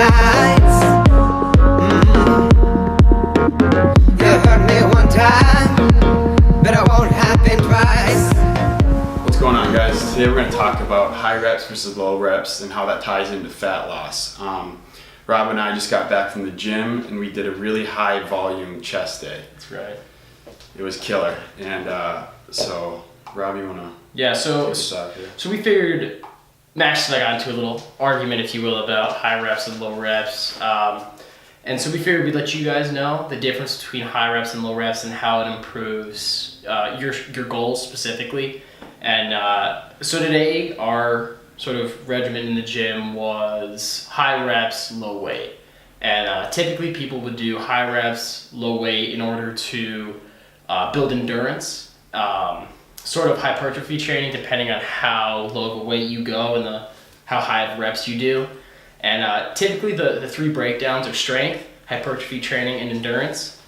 nights. You hurt me one time, but I won't happen twice. What's going on, guys? Today we're going to talk about high reps versus low reps and how that ties into fat loss. Rob and I just got back from the gym and we did a really high volume chest day. That's right. It was killer. And so, Rob, you want to So we figured Max and I got into a little argument, if you will, about high reps and low reps. And so we figured we'd let you guys know the difference between high reps and low reps and how it improves your goals specifically. And so today our sort of regimen in the gym was high reps, low weight. And typically people would do high reps, low weight in order to build endurance, sort of hypertrophy training depending on how low of a weight you go and how high of reps you do. And typically the three breakdowns are strength, hypertrophy training, and endurance.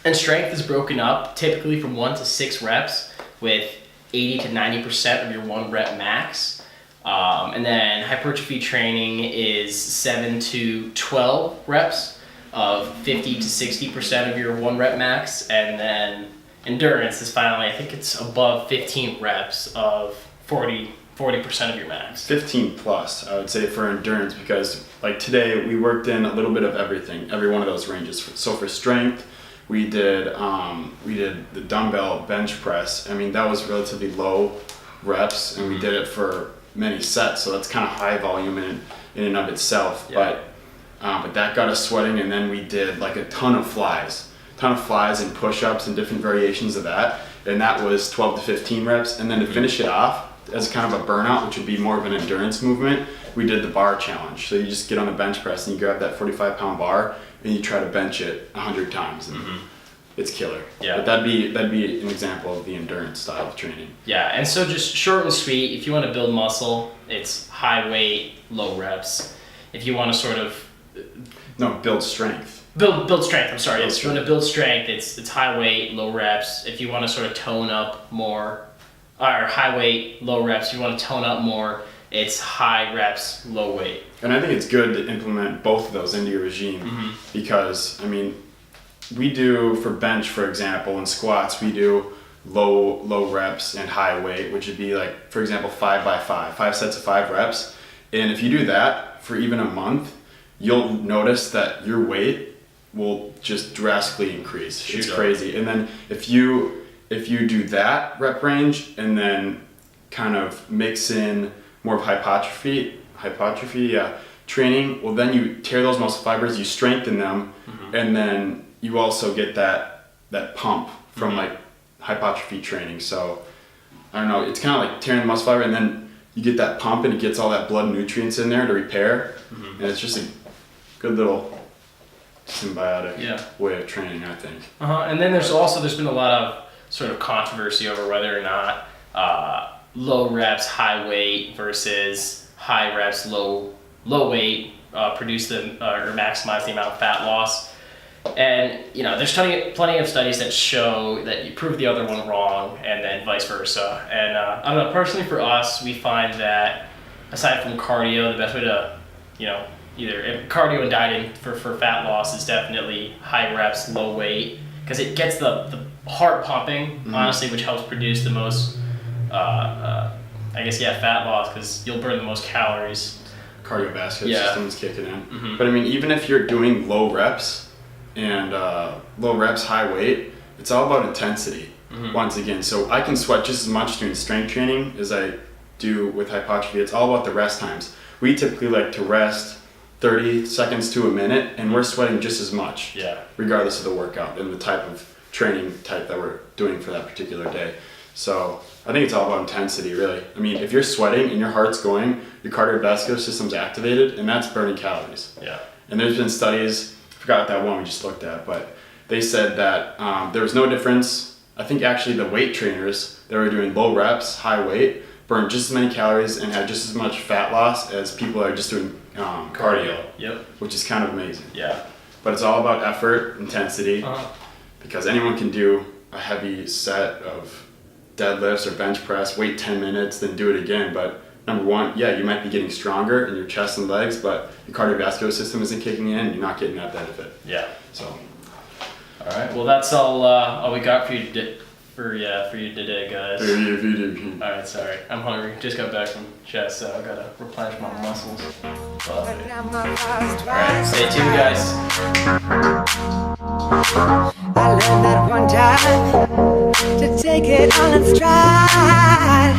And strength is broken up typically from 1 to 6 reps with 80 to 90% of your 1 rep max. And then hypertrophy training is 7 to 12 reps of 50 to 60% of your 1 rep max. And then endurance is finally, I think it's above 15 reps of 40% of your max. 15 plus, I would say, for endurance, because like today we worked in a little bit of everything, every one of those ranges. So for strength, we did the dumbbell bench press. I mean, that was relatively low reps, and we did it for many sets, so that's kind of high volume in and of itself. Yeah. But that got us sweating, and then we did like a ton of flies and push-ups and different variations of that, and that was 12 to 15 reps. And then to finish it off as kind of a burnout, which would be more of an endurance movement, we did the bar challenge. So you just get on the bench press and you grab that 45-pound bar and you try to bench it 100 times, and it's killer. Yeah. But that'd be an example of the endurance style of training. Yeah, and so just short and sweet, if you want to build muscle, it's high weight, low reps. If you want to sort of Build strength. Build strength, I'm sorry. Build If you want to build strength, it's high weight, low reps. If you want to sort of tone up more, or high weight, low reps, if you want to tone up more, it's high reps, low weight. And I think it's good to implement both of those into your regime, because, I mean, we do for bench, for example, and squats, we do low reps and high weight, which would be like, for example, 5 by 5, 5 sets of 5 reps. And if you do that for even a month, you'll notice that your weight will just drastically increase. It's crazy. And then if you do that rep range and then kind of mix in more of hypotrophy training, well, then you tear those muscle fibers, you strengthen them, and then you also get that pump from like hypotrophy training. So I don't know, it's kind of like tearing the muscle fiber, and then you get that pump and it gets all that blood and nutrients in there to repair, and it's just a good little symbiotic way of training, I think. And then there's been a lot of sort of controversy over whether or not low reps, high weight versus high reps, low weight produce or maximize the amount of fat loss. And there's plenty of studies that show that you prove the other one wrong, and then vice versa. And I don't know, personally for us, we find that aside from cardio, the best way to either cardio and dieting for fat loss is definitely high reps, low weight, because it gets the heart pumping, honestly, which helps produce the most fat loss, because you'll burn the most calories. Cardiovascular system's kicking in. But I mean, even if you're doing low reps and high weight, it's all about intensity once again. So I can sweat just as much doing strength training as I do with hypertrophy. It's all about the rest times. We typically like to rest 30 seconds to a minute, and we're sweating just as much, regardless of the workout and the type of training type that we're doing for that particular day. So I think it's all about intensity, really. I mean, if you're sweating and your heart's going, your cardiovascular system's activated, and that's burning calories. Yeah. And there's been studies, I forgot that one we just looked at, but they said that there was no difference. I think actually the weight trainers that were doing low reps, high weight, burned just as many calories and had just as much fat loss as people that are just doing cardio. Yep. Which is kind of amazing. Yeah. But it's all about effort, intensity, because anyone can do a heavy set of deadlifts or bench press, wait 10 minutes, then do it again. But number one, yeah, you might be getting stronger in your chest and legs, but your cardiovascular system isn't kicking in, and you're not getting that benefit. Yeah. So. All right. Well, that's all we got for you today. For you today, guys. All right. Sorry, I'm hungry. Just got back from chest, so I gotta replenish my muscles. All right. Stay tuned, guys. I learned that one time to take it all in stride.